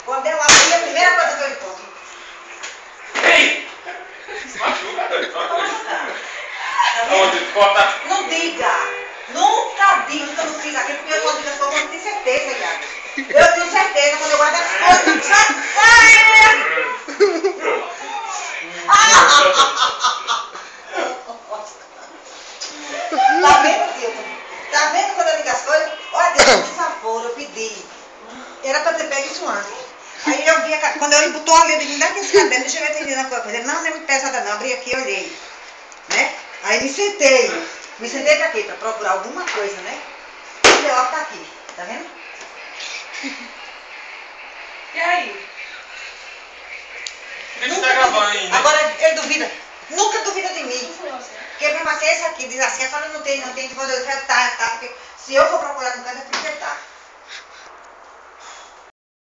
Quando eu abri, a primeira coisa que eu encontro. Ei! Machuca, doido. Aonde? Corta. Não diga! Nunca diga que eu não fiz aquilo, porque eu só digo as coisas, eu não tenho certeza, Iago. Eu tenho certeza quando eu guardo as coisas. Tá vendo, Dilton? Tá vendo quando eu digo as coisas? Olha, Deus, por favor, eu pedi. Era pra ter pego isso antes. Aí eu vi, quando ele botou ali, eu disse, dá aqui esse caderno, deixa eu ver se tem coisa. Ele, não é muito pesada não, abri aqui e olhei. Né? Aí me sentei. Me sentei pra quê? Pra procurar alguma coisa, né? O envelope tá aqui, tá vendo? E aí? Ele tá gravando ainda. Agora ele duvida. Nunca duvida de mim. Porque mesmo assim, esse aqui diz assim, a senhora não tem, quando eu quero tá, porque se eu for procurar no canto é porque tá.